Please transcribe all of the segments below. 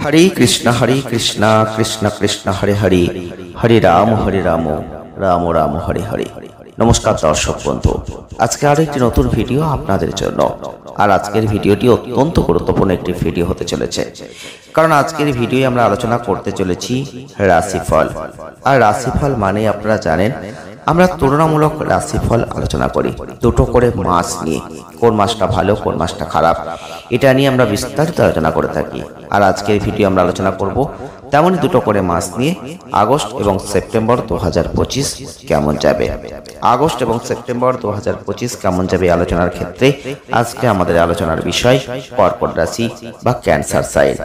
হরে কৃষ্ণ কৃষ্ণ কৃষ্ণ হরে হরে, হরে রাম রাম রাম হরে হরে। নমস্কার দর্শক বন্ধু, আজকে আরো একটি নতুন ভিডিও আপনাদের জন্য। আর আজকের ভিডিওটি অত্যন্ত গুরুত্বপূর্ণ একটি ভিডিও হতে চলেছে, কারণ আজকের ভিডিও আমরা আলোচনা করতে চলেছি রাশিফল। আর রাশিফল মানে আপনারা জানেন, আমরা তুলনামূলক রাশিফল আলোচনা করি দুটো করে মাস নিয়ে, কোন মাসটা ভালো কোন মাসটা খারাপ, এটা নিয়ে আমরা বিস্তারিত আলোচনা করে থাকি। আর আজকের ভিডিও আমরা আলোচনা করব তেমনই দুটো করে মাস নিয়ে, আগস্ট এবং সেপ্টেম্বর 2025 কেমন যাবে। আগস্ট এবং সেপ্টেম্বর 2025 কেমন যাবে আলোচনার ক্ষেত্রে আজকে আমাদের আলোচনার বিষয় কর্কট রাশি বা ক্যান্সার সাইন।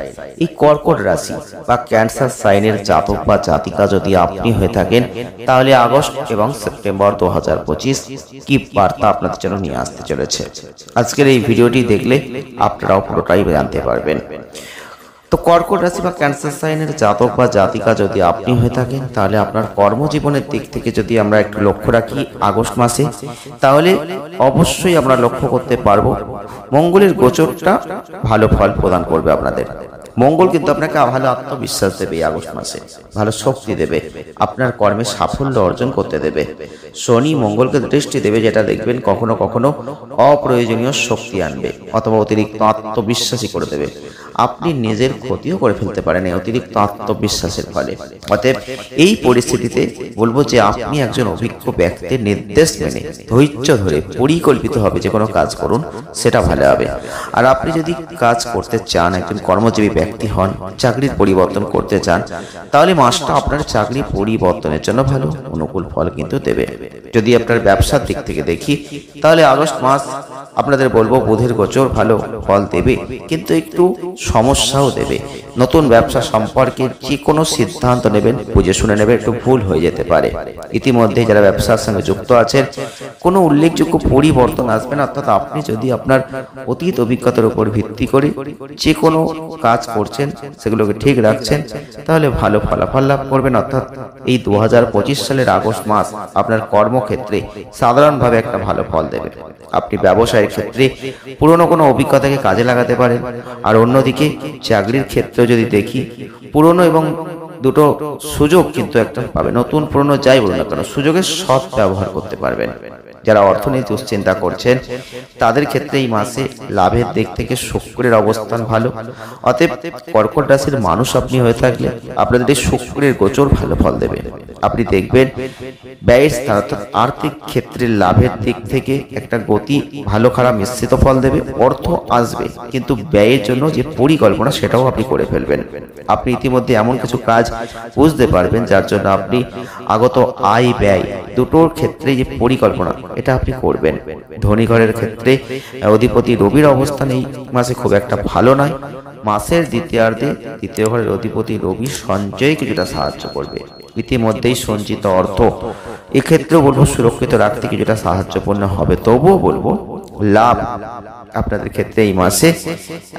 এই কর্কট রাশি বা ক্যান্সার সাইনের জাতক বা জাতিকা যদি আপনি হয়ে থাকেন, তাহলে আগস্ট এবং সেপ্টেম্বর 2025 কি বার্তা আপনাদের জন্য নিয়ে আসতে চলেছে। আজকের এই ভিডিওটি দেখলে আপনারাও পুরোটাই জানতে পারবেন। তো কর্কট রাশি বা ক্যান্সার সাইনের জাতক বা জাতিকা যদি আপনি হয়ে থাকেন, তাহলে আপনার কর্মজীবনের দিক থেকে যদি আমরা একটু লক্ষ্য রাখি আগস্ট মাসে, তাহলে অবশ্যই আমরা লক্ষ্য করতে পারবো মঙ্গলের গোচরটা ভালো ফল প্রদান করবে আপনাদের। মঙ্গল কিন্তু আপনাকে ভালো আত্মবিশ্বাস দেবে, আগস্ট মাসে ভালো শক্তি দেবে, আপনার কর্মে সাফল্য অর্জন করতে দেবে। শনি মঙ্গলকে দৃষ্টি দেবে, যেটা দেখবেন কখনো কখনো অপ্রয়োজনীয় শক্তি আনবে অথবা অতিরিক্ত আত্মবিশ্বাসী করে দেবে। আপনি নিজের ক্ষতিও করে ফেলতে পারেন এই অতিরিক্ত আত্মবিশ্বাসের ফলে। অতএব এই পরিস্থিতিতে বলবো যে আপনি একজন অভিজ্ঞ ব্যক্তির নির্দেশ মেনে ধৈর্য ধরে পরিকল্পিতভাবে যে কোনো কাজ করুন, সেটা ভালো হবে। আর আপনি যদি কাজ করতে চান, একজন কর্মজীবী ব্যক্তি হন, চাকরির পরিবর্তন করতে চান, তাহলে মাসটা আপনার চাকরি পরিবর্তনের জন্য ভালো অনুকূল ফল কিন্তু দেবে। যদি আপনার ব্যবসার দিক থেকে দেখি, তাহলে আগস্ট মাস আপনাদের বলবো বুধের গোচর ভালো ফল দেবে, কিন্তু একটু সমস্যাও দেবে। নতুন ব্যবসা সম্পর্কে যে কোনো সিদ্ধান্ত নেবেন বুঝে শুনে নেবেন, একটু ভুল হয়ে যেতে পারে। ইতিমধ্যে যারা ব্যবসার সঙ্গে যুক্ত আছেন, কোনো উল্লেখযোগ্য পরিবর্তন আসবে না। অর্থাৎ আপনি যদি আপনার অতীত অভিজ্ঞতার উপর ভিত্তি করে যে কোনো কাজ করছেন, সেগুলোকে ঠিক রাখছেন, তাহলে ভালো ফলাফল লাভ করবেন। অর্থাৎ এই 2025 সালের আগস্ট মাস আপনার কর্মক্ষেত্রে সাধারণভাবে একটা ভালো ফল দেবে। আপনি ব্যবসায়ের ক্ষেত্রে পুরনো কোনো অভিজ্ঞতাকে কাজে লাগাতে পারেন। আর অন্যদিকে চাকরির ক্ষেত্রে যদি দেখি, পুরনো এবং দুটো সুযোগ কিন্তু একটা পাবে, নতুন পুরনো যাই বলুন না কেন, সুযোগের সৎ ব্যবহার করতে পারবেন। যারা অর্থনীতি দুশ্চিন্তা করছেন, তাদের ক্ষেত্রে এই মাসে লাভের দিক থেকে শুক্রের অবস্থান ভালো। অতএব কর্কট রাশির মানুষ আপনি হয়ে থাকলে আপনাদের এই শুক্রের গোচর ভালো ফল দেবে। আপনি দেখবেন ব্যয়ের স্থান অর্থাৎ আর্থিক ক্ষেত্রে লাভের দিক থেকে একটা গতি ভালো খারাপ মিশ্রিত ফল দেবে। অর্থ আসবে, কিন্তু ব্যয়ের জন্য যে পরিকল্পনা সেটাও আপনি করে ফেলবেন। আপনি ইতিমধ্যে এমন কিছু কাজ বুঝতে পারবেন যার জন্য আপনি আগত আয় ব্যয় দুটোর ক্ষেত্রে যে পরিকল্পনা, এটা আপনি করবেন। ধনী ঘরের ক্ষেত্রে অধিপতি রবির অবস্থান এই মাসে খুব একটা ভালো নয়। মাসের দ্বিতীয়ার্ধে দ্বিতীয় ঘরের অধিপতি রবি সঞ্চয়ে কিছুটা সাহায্য করবে। ইতিমধ্যেই সঞ্চিত অর্থ এক্ষেত্রেও বলবো সুরক্ষিত রাখতে কিছুটা সাহায্যপূর্ণ হবে। তবুও বলবো লাভ আপনাদের ক্ষেত্রে এই মাসে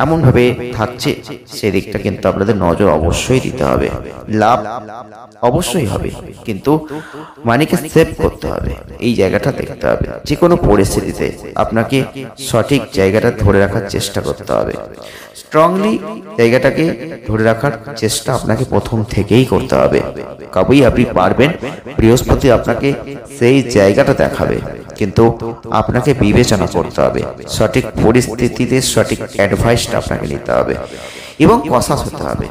এমন ভাবে থাকছে, সেদিকটা কিন্তু আপনাদের নজর অবশ্যই দিতে হবে। লাভ অবশ্যই হবে, কিন্তু মানিকে সেভ করতে হবে, এই জায়গাটা দেখতে হবে। যে কোনো পরিস্থিতিতে আপনাকে সঠিক জায়গাটা ধরে রাখার চেষ্টা করতে হবে। স্ট্রংলি জায়গাটাকে ধরে রাখার চেষ্টা আপনাকে প্রথম থেকেই করতে হবে। কবেই আপনি পারবেন, বৃহস্পতি আপনাকে সেই জায়গাটা দেখাবে, কিন্তু আপনাকে বিবেচনা করতে হবে। সঠিক পরিস্থিতিতে সঠিক অ্যাডভাইসটা আপনাকে নিতে হবে এবং কসাস হতে হবে,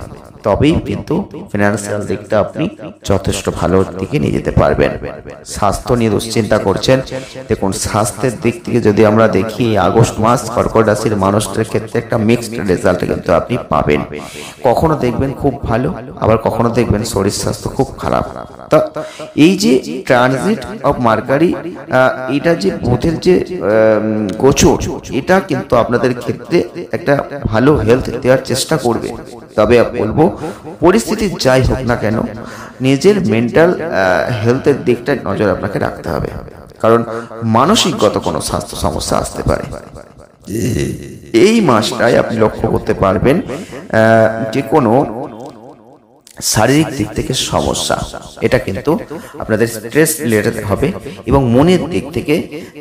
তবেই কিন্তু ফিনান্সিয়াল দিকটা আপনি যথেষ্ট ভালো দিকে নিয়ে যেতে পারবেন। স্বাস্থ্য নিয়ে দুশ্চিন্তা করছেন, দেখুন স্বাস্থ্যের দিক থেকে যদি আমরা দেখি, আগস্ট মাস কর্কট রাশির মানুষদের ক্ষেত্রে একটা মিক্সড রেজাল্ট কিন্তু আপনি পাবেন। কখনো দেখবেন খুব ভালো, আবার কখনো দেখবেন শরীর স্বাস্থ্য খুব খারাপ। তা এই যে ট্রানজিট অফ মার্কারি, এটা যে বুধের যে গোচর, এটা কিন্তু আপনাদের ক্ষেত্রে একটা ভালো হেলথ দেওয়ার চেষ্টা করবে। তবে বলবো পরিস্থিতি যাই হোক না কেন, নিজের মেন্টাল হেলথের দিকটা নজর আপনাকে রাখতে হবে, কারণ মানসিকগত কোনো স্বাস্থ্য সমস্যা আসতে পারে। এই মাসটায় আপনি লক্ষ্য করতে পারবেন যে কোনো শারীরিক দিক থেকে সমস্যা, এটা কিন্তু আপনাদের স্ট্রেস রিলেটেড হবে, এবং মনের দিক থেকে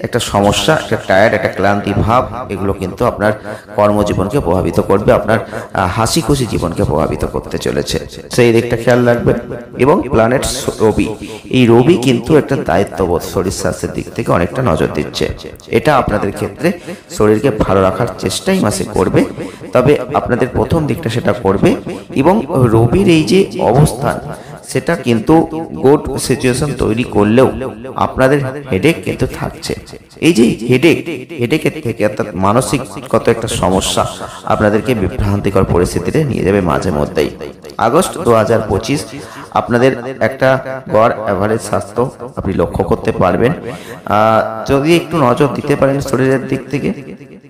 একটা সমস্যা, একটা টায়ার্ড, একটা ক্লান্তি ভাব, এগুলো কিন্তু আপনার কর্মজীবনকে প্রভাবিত করবে, আপনার হাসি খুশি জীবনকে প্রভাবিত করতে চলেছে, সেই দিকটা খেয়াল রাখবেন। এবং প্ল্যানেট রবি, এই রবি কিন্তু একটা দায়িত্ববোধ, শরীর স্বাস্থ্যের দিক থেকে অনেকটা নজর দিচ্ছে। এটা আপনাদের ক্ষেত্রে শরীরকে ভালো রাখার চেষ্টাই মাসে করবে, তবে আপনাদের প্রথম দিকটা সেটা করবে। এবং রবির এই যে অবস্থান, সেটা কিন্তু গুড সিচুয়েশন তৈরি করলেও আপনাদের হেডেক কিন্তু থাকছে। এই যে হেডেকের থেকে অর্থাৎ মানসিকগত একটা সমস্যা আপনাদেরকে বিভ্রান্তিকর পরিস্থিতিতে নিয়ে যাবে মাঝে মধ্যেই। আগস্ট 2025 আপনাদের একটা গড় অ্যাভারেজ স্বাস্থ্য আপনি লক্ষ্য করতে পারবেন। যদি একটু নজর দিতে পারেন শরীরের দিক থেকে,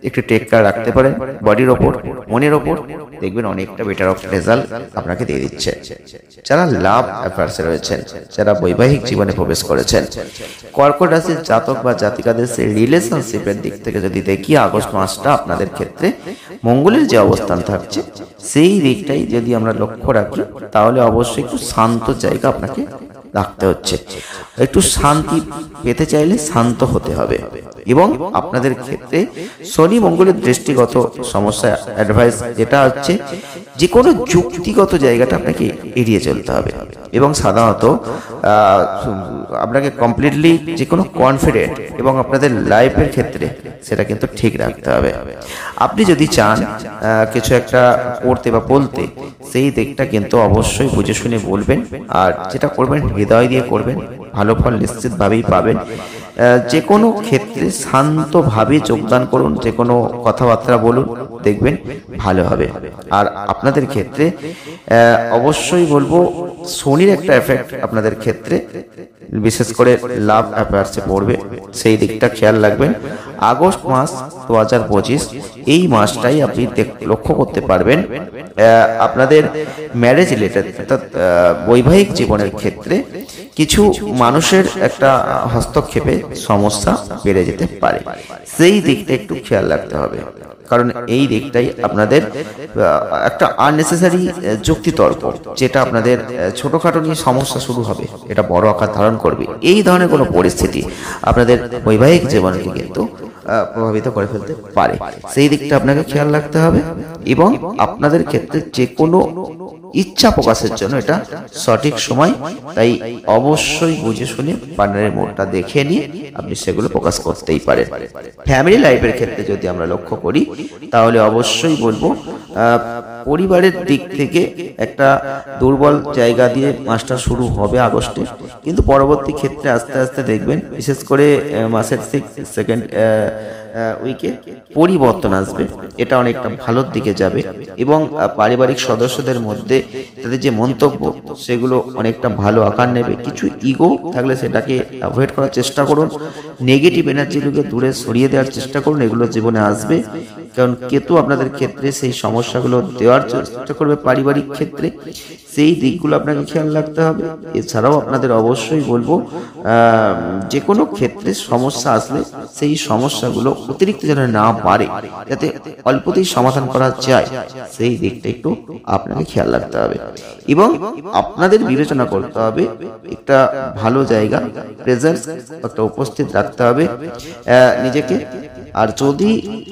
একটু টেক কেয়ার রাখতে পারেন বডির ওপর, মনের ওপর, দেখবেন অনেকটা বেটার অফ রেজাল্ট আপনাকে দিয়ে দিচ্ছে। যারা লাভ অ্যাফেয়ার্সে রয়েছেন, যারা বৈবাহিক জীবনে প্রবেশ করেছেন, কর্কট রাশির জাতক বা জাতিকাদের সেই রিলেশনশিপের দিক থেকে যদি দেখি, আগস্ট মাসটা আপনাদের ক্ষেত্রে মঙ্গলের যে অবস্থান থাকছে, সেই দিকটাই যদি আমরা লক্ষ্য রাখি, তাহলে অবশ্যই একটু শান্ত জায়গা আপনাকে রাখতে হচ্ছে। একটু শান্তি পেতে চাইলে শান্ত হতে হবে। এবং আপনাদের ক্ষেত্রে শনি মঙ্গলের দৃষ্টিগত সমস্যা, অ্যাডভাইস যেটা হচ্ছে, যে কোনো যুক্তিগত জায়গাটা আপনাকে এড়িয়ে চলতে হবে। এবং সাধারণত আপনাকে কমপ্লিটলি যে কোনো কনফিডেন্ট এবং আপনাদের লাইফের ক্ষেত্রে সেটা কিন্তু ঠিক রাখতে হবে। আপনি যদি চান কিছু একটা করতে বা বলতে, সেই দিকটা কিন্তু অবশ্যই বুঝে শুনে বলবেন, আর যেটা করবেন হৃদয় দিয়ে করবেন, ভালো ফল নিশ্চিতভাবেই পাবেন। যে কোনো ক্ষেত্রে শান্তভাবে যোগদান করুন, যে কোনো কথাবার্তা বলুন, দেখবেন ভালো হবে। আর আপনাদের ক্ষেত্রে অবশ্যই বলবো, শনির একটা এফেক্ট আপনাদের ক্ষেত্রে বিশেষ করে লাভ অ্যাফেয়ার্সে পড়বে, সেই দিকটা খেয়াল রাখবেন। আগস্ট মাস 2025 এই মাসটাই আপনি লক্ষ্য করতে পারবেন আপনাদের ম্যারেজ রিলেটেড, অর্থাৎ বৈবাহিক জীবনের ক্ষেত্রে কিছু মানুষের একটা হস্তক্ষেপে সমস্যা বেড়ে যেতে পারে, সেই দিকটা একটু খেয়াল রাখতে হবে। কারণ এই দিকটাই আপনাদের একটা আননেসেসারি যুক্তিতর্ক, যেটা আপনাদের ছোটখাটো নিয়ে সমস্যা শুরু হবে, এটা বড় আকার ধারণ করবে। এই ধরনের কোনো পরিস্থিতি আপনাদের বৈবাহিক জীবনকে কিন্তু প্রভাবিত করে ফেলতে পারে, সেই দিকটা আপনাকে খেয়াল রাখতে হবে। এবং আপনাদের ক্ষেত্রে যে কোনো ইচ্ছা প্রকাশের জন্য এটা সঠিক সময়, তাই অবশ্যই বুঝে শুনে পার্টনারের মুডটা দেখে নিয়ে আপনি সেগুলো প্রকাশ করতেই পারেন। ফ্যামিলি লাইফের ক্ষেত্রে যদি আমরা লক্ষ্য করি, তাহলে অবশ্যই বলবো পরিবারের দিক থেকে একটা দুর্বল জায়গা দিয়ে মাসটা শুরু হবে আগস্টে, কিন্তু পরবর্তী ক্ষেত্রে আস্তে আস্তে দেখবেন, বিশেষ করে মাসের সেকেন্ড উইকে পরিবর্তন আসবে, এটা অনেকটা ভালোর দিকে যাবে। এবং পারিবারিক সদস্যদের মধ্যে তাদের যে মন্তব্য, সেগুলো অনেকটা ভালো আকার নেবে। কিছু ইগো থাকলে সেটাকে অ্যাভয়েড করার চেষ্টা করুন, নেগেটিভ এনার্জিগুলোকে দূরে সরিয়ে দেওয়ার চেষ্টা করুন, এগুলো জীবনে আসবে। কারণ কেতু আপনাদের ক্ষেত্রে সেই সমস্যাগুলো দেওয়ার চেষ্টা করবে পারিবারিক ক্ষেত্রে, সেই দিকগুলো আপনাকে খেয়াল রাখতে হবে। এছাড়াও আপনাদের অবশ্যই বলবো, যে কোনো ক্ষেত্রে সমস্যা আসলে সেই সমস্যাগুলো অতিরিক্ত যেন না বাড়ে, যাতে অল্পতেই সমাধান করা যায়, সেই দিকটা একটু আপনাকে খেয়াল রাখতে হবে। এবং আপনাদের বিবেচনা করতে হবে, একটা ভালো জায়গা প্রেজেন্স একটা উপস্থিত রাখতে হবে নিজেকে। আর যদি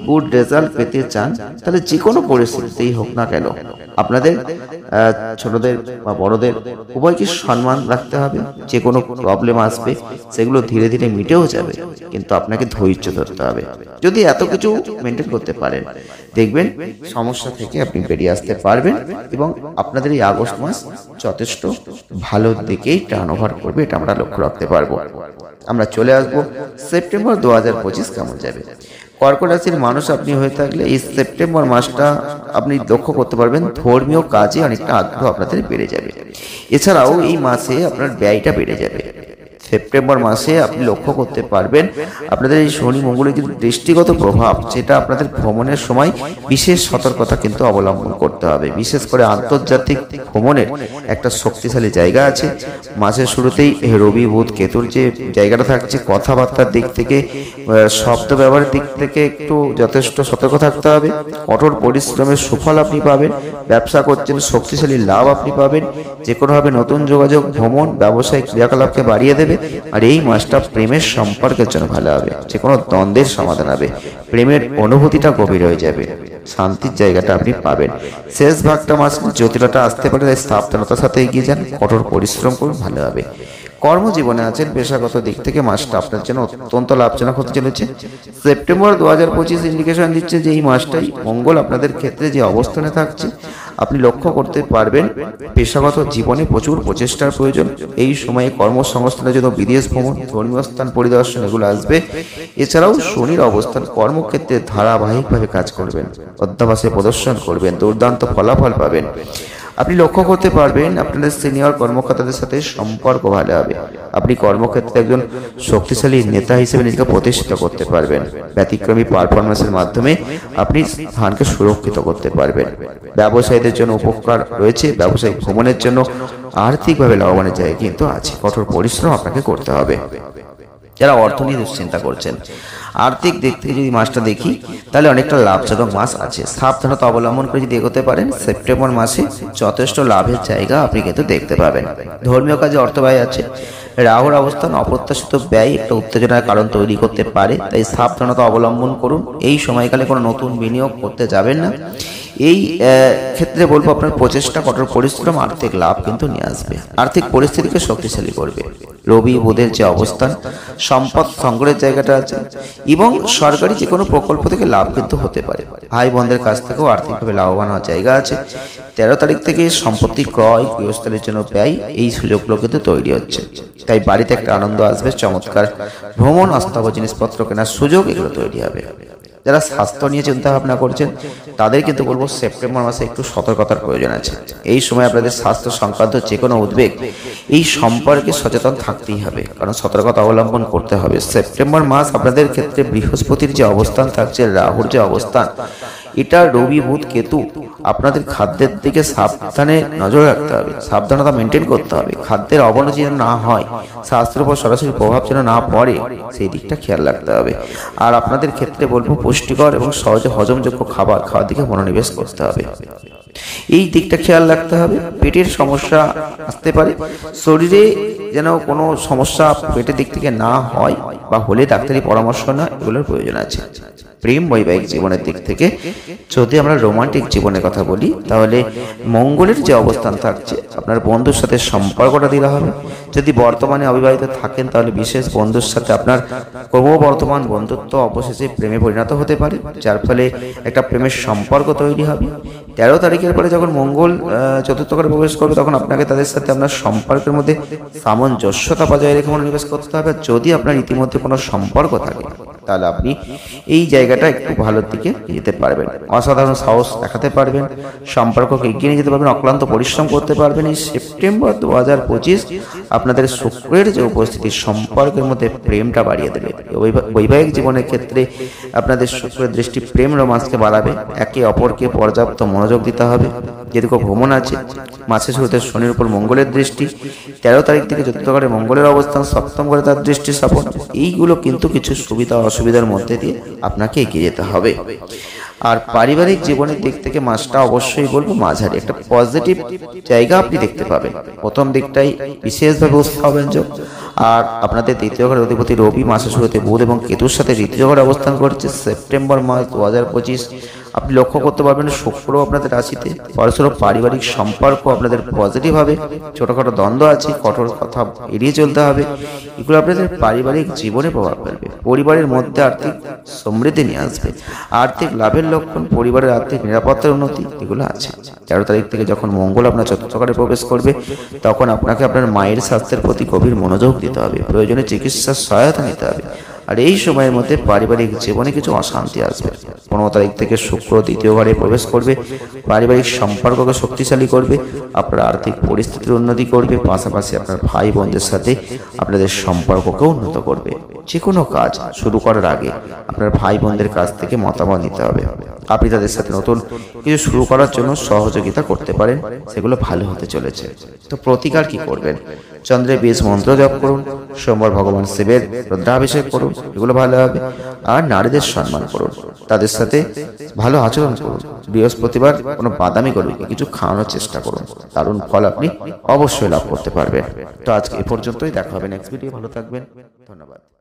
গুড রেজাল্ট পেতে চান, তাহলে যে কোনো পরিস্থিতিতেই হোক না কেন, আপনাদের ছোটদের বা বড়দের উভয়কে সম্মান রাখতে হবে। যে কোনো প্রবলেম আসবে, সেগুলো ধীরে ধীরে মিটেও যাবে, কিন্তু আপনাকে ধৈর্য ধরতে হবে। যদি এত কিছু মেনটেন করতে পারেন, দেখবেন সমস্যা থেকে আপনি বেরিয়ে আসতে পারবেন, এবং আপনাদের এই আগস্ট মাস যথেষ্ট ভালো দিকেই টার্ন ওভার করবে, এটা আমরা লক্ষ্য রাখতে পারবো। আমরা চলে আসবো সেপ্টেম্বর 2025 কেমন যাবে। কর্কট রাশির মানুষ আপনি হয়ে থাকলে এই সেপ্টেম্বর মাসটা আপনি লক্ষ্য করতে পারবেন ধর্মীয় কাজে অনেকটা আগ্রহ আপনাদের বেড়ে যাবে। এছাড়াও এই মাসে আপনার ব্যয়টা বেড়ে যাবে, সেপ্টেম্বর মাসে আপনি লক্ষ্য করতে পারবেন আপনাদের এই শনি মঙ্গলের যে দৃষ্টিগত প্রভাব, যেটা আপনাদের ভ্রমণের সময় বিশেষ সতর্কতা কিন্তু অবলম্বন করতে হবে। বিশেষ করে আন্তর্জাতিক ভ্রমণের একটা শক্তিশালী জায়গা আছে। মাসের শুরুতেই রবি বুধ কেতুর যে জায়গাটা থাকছে, কথাবার্তার দিক থেকে শব্দ ব্যবহারের দিক থেকে একটু যথেষ্ট সতর্ক থাকতে হবে। কঠোর পরিশ্রমের সুফল আপনি পাবেন। ব্যবসা করছেন, শক্তিশালী লাভ আপনি পাবেন। যে কোনোভাবে নতুন যোগাযোগ, ভ্রমণ, ব্যবসায়িক ক্রিয়াকলাপকে বাড়িয়ে দেবে। আর এই মাসটা প্রেমের সম্পর্কের জন্য ভালো হবে। যে কোনো দ্বন্দ্বের সমাধান হবে, প্রেমের অনুভূতিটা গভীর হয়ে যাবে, শান্তির জায়গাটা আপনি পাবেন। শেষ ভাগটা মাস জটিলতা আসতে পারে, তাই সাবধানতার সাথে এগিয়ে যান, কঠোর পরিশ্রম করুন, ভালো হবে। কর্মজীবনে আছেন, পেশাগত দিক থেকে মাসটা আপনার জন্য অত্যন্ত লাভজনক হতে চলেছে। সেপ্টেম্বর 2025 ইন্ডিকেশন দিচ্ছে যে এই মাসটাই মঙ্গল আপনাদের ক্ষেত্রে যে অবস্থানে থাকছে, আপনি লক্ষ্য করতে পারবেন পেশাগত জীবনে প্রচুর প্রচেষ্টার প্রয়োজন। এই সময়ে কর্মসংস্থানের জন্য বিদেশ ভ্রমণ, ধর্মীয় স্থান পরিদর্শন এগুলো আসবে। এছাড়াও শনির অবস্থান কর্মক্ষেত্রে ধারাবাহিকভাবে কাজ করবেন, অধ্যাবসায় প্রদর্শন করবেন, দুর্দান্ত ফলাফল পাবেন। আপনি লক্ষ্য করতে পারবেন আপনাদের সিনিয়র কর্মকর্তাদের সাথে সম্পর্ক ভালো হবে। আপনি কর্মক্ষেত্রে একজন শক্তিশালী নেতা হিসেবে নিজেকে প্রতিষ্ঠিত করতে পারবেন। ব্যতিক্রমী পারফরমেন্সের মাধ্যমে আপনি স্থানকে সুরক্ষিত করতে পারবেন। ব্যবসায়ীদের জন্য উপকার রয়েছে। ব্যবসায়িক ভ্রমণের জন্য আর্থিকভাবে লাভবানের জায়গা কিন্তু আছে। কঠোর পরিশ্রম আপনাকে করতে হবে। যারা অর্থ নিয়ে দুশ্চিন্তা করছেন, আর্থিক দিক থেকে যদি মাসটা দেখি তাহলে অনেকটা লাভজনক মাস আছে। সাবধানতা অবলম্বন করে যদি এগোতে পারেন, সেপ্টেম্বর মাসে যথেষ্ট লাভের জায়গা আপনি কিন্তু দেখতে পাবেন। ধর্মীয় কাজে অর্থ ব্যয় আছে। রাহুর অবস্থান অপ্রত্যাশিত ব্যয় একটা উত্তেজনার কারণ তৈরি করতে পারে, তাই সাবধানতা অবলম্বন করুন। এই সময়কালে কোনো নতুন বিনিয়োগ করতে যাবেন না। এই ক্ষেত্রে বলবো আপনার প্রচেষ্টা, কঠোর পরিশ্রম আর্থিক লাভ কিন্তু নিয়ে আসবে, আর্থিক পরিস্থিতিকে শক্তিশালী করবে। রবি বুধের যে অবস্থান, সম্পদ সংগ্রহের জায়গাটা আছে এবং সরকারি যে কোনো প্রকল্প থেকে লাভ কিন্তু হতে পারে। ভাই বোনদের কাছ থেকেও আর্থিকভাবে লাভবান হওয়ার জায়গা আছে। 13 তারিখ থেকে সম্পত্তি ক্রয়, গৃহস্থলের জন্য ব্যয়, এই সুযোগগুলো কিন্তু তৈরি হচ্ছে। তাই বাড়িতে একটা আনন্দ আসবে, চমৎকার ভ্রমণ, অস্থাবর জিনিসপত্র কেনার সুযোগ এগুলো তৈরি হবে। যারা স্বাস্থ্য নিয়ে চিন্তা ভাবনা করছেন তাদের কিন্তু বলবো সেপ্টেম্বর মাসে একটু সতর্কতার প্রয়োজন আছে। এই সময় আপনাদের স্বাস্থ্য সংক্রান্ত যে কোনো উদ্বেগ, এই সম্পর্কে সচেতন থাকতেই হবে, কারণ সতর্কতা অবলম্বন করতে হবে। সেপ্টেম্বর মাস আপনাদের ক্ষেত্রে বৃহস্পতির যে অবস্থান থাকছে, রাহুর যে অবস্থান, এটা রবি বুধ কেতু আপনাদের খাদ্যের দিকে সাবধানে নজর রাখতে হবে, সাবধানতা মেনটেন করতে হবে। খাদ্যের অবনতি যেন না হয়, স্বাস্থ্যের উপর সরাসরি প্রভাব যেন না পড়ে, সেই দিকটা খেয়াল রাখতে হবে। আর আপনাদের ক্ষেত্রে বলবো পুষ্টিকর এবং সহজে হজমযোগ্য খাবার খাওয়ার দিকে মনোনিবেশ করতে হবে। এই দিকটা খেয়াল রাখতে হবে। পেটের সমস্যা আসতে পারে, শরীরে যেন কোনো সমস্যা পেটের দিক থেকে না হয় বা হলে ডাক্তারি পরামর্শ না, এগুলোর প্রয়োজন আছে। প্রেম বৈবাহিক জীবনের দিক থেকে যদি আমরা রোমান্টিক জীবনের কথা বলি, তাহলে মঙ্গলের যে অবস্থান থাকছে, আপনার বন্ধুর সাথে সম্পর্কটা দিতে হবে। যদি বর্তমানে অবিবাহিত থাকেন তাহলে বিশেষ বন্ধুর সাথে আপনার ক্রমবর্ধমান বন্ধুত্ব অবশেষে প্রেমে পরিণত হতে পারে, যার ফলে একটা প্রেমের সম্পর্ক তৈরি হবে। 13 তারিখের পরে যখন মঙ্গল চতুর্থ ঘরে প্রবেশ করবে, তখন আপনাকে তাদের সাথে আপনার সম্পর্কের মধ্যে সামঞ্জস্যতা বজায় রেখে মনোনিবেশ করতে হবে। যদি আপনার ইতিমধ্যে কোনো সম্পর্ক থাকে তাহলে আপনি এই জায়গাটা একটু ভালোর দিকে যেতে পারবেন, অসাধারণ সাহস দেখাতে পারবেন, সম্পর্ককে এগিয়ে নিয়ে যেতে পারবেন, অক্লান্ত পরিশ্রম করতে পারবেন। এই সেপ্টেম্বর 2025 আপনাদের শুক্রের যে উপস্থিতি সম্পর্কের মধ্যে প্রেমটা বাড়িয়ে দেবে। বৈবাহিক জীবনের ক্ষেত্রে আপনাদের শুক্রের দৃষ্টি প্রেম রোমান্সকে বাড়াবে। একে অপরকে পর্যাপ্ত মনোযোগ দিতে হবে। যেদিকে ভ্রমণ আছে, মাসের শুরুতে শনির উপর মঙ্গলের দৃষ্টি, 13 তারিখ থেকে চতুর্থ ঘরে মঙ্গলের অবস্থান, সপ্তম ঘরে তার দৃষ্টি স্থাপন, এইগুলো কিন্তু কিছু সুবিধা অসুবিধার মধ্যে দিয়ে আপনাকে এগিয়ে যেতে হবে। আর পারিবারিক জীবনের দিক থেকে মাসটা অবশ্যই বলবো মাঝারি, একটা পজিটিভ জায়গা আপনি দেখতে পাবেন। প্রথম দিকটাই বিশেষভাবে উৎসাহব্যঞ্জক। আর আপনাদের দ্বিতীয় ঘরের অধিপতি রবি মাসের শুরুতে বুধ এবং কেতুর সাথে দ্বিতীয় ঘরে অবস্থান করছে। সেপ্টেম্বর মাস 2025 আপনি লক্ষ্য করতে পারবেন শুক্র আপনাদের রাশিতে, ফলস্বরূপ পারিবারিক সম্পর্ক আপনাদের পজিটিভ হবে। ছোটখাটো দ্বন্দ্ব আছে, কঠোর কথা এড়িয়ে চলতে হবে। এগুলো আপনাদের পারিবারিক জীবনে প্রভাব ফেলবে। পরিবারের মধ্যে আর্থিক সমৃদ্ধি নিয়ে আসবে। আর্থিক লাভের লক্ষণ, পরিবারের আর্থিক নিরাপত্তার উন্নতি, এগুলো আছে। 13 তারিখ থেকে যখন মঙ্গল আপনার চতুর্থ ঘরে প্রবেশ করবে, তখন আপনাকে আপনার মায়ের স্বাস্থ্যের প্রতি গভীর মনোযোগ দিতে হবে। প্রয়োজনে চিকিৎসার সহায়তা নিতে হবে। আর এই সময়ের মধ্যে পারিবারিক জীবনে কিছু অশান্তি আসবে। 15 তারিখ থেকে শুক্র দ্বিতীয় ঘরে প্রবেশ করবে, পারিবারিক সম্পর্ককে শক্তিশালী করবে, আপনার আর্থিক পরিস্থিতির উন্নতি করবে, পাশাপাশি আপনার ভাই বোনদের সাথে আপনাদের সম্পর্ককে উন্নত করবে। যে কোনো কাজ শুরু করার আগে আপনার ভাই বোনদের কাছ থেকে মতামত নিতে হবে। আপনি তাদের সাথে নতুন কিছু শুরু করার জন্য সহযোগিতা করতে পারেন, সেগুলো ভালো হতে চলেছে। তো প্রতিকার কি করবেন? চন্দ্রের বীজ মন্ত্র জপ করুন, সোমবার ভগবান শিবের রুদ্রাভিষেক করুন, এগুলো ভালো হবে। আর নারীদের সম্মান করুন, তাদের সাথে ভালো আচরণ করুন। বৃহস্পতিবার কোনো বাদামি গরুকে কিছু খাওয়ানোর চেষ্টা করুন, দারুণ ফল আপনি অবশ্যই লাভ করতে পারবেন। তো আজকে এ পর্যন্তই, দেখা হবে নেক্সট ভিডিও। ভালো থাকবেন, ধন্যবাদ।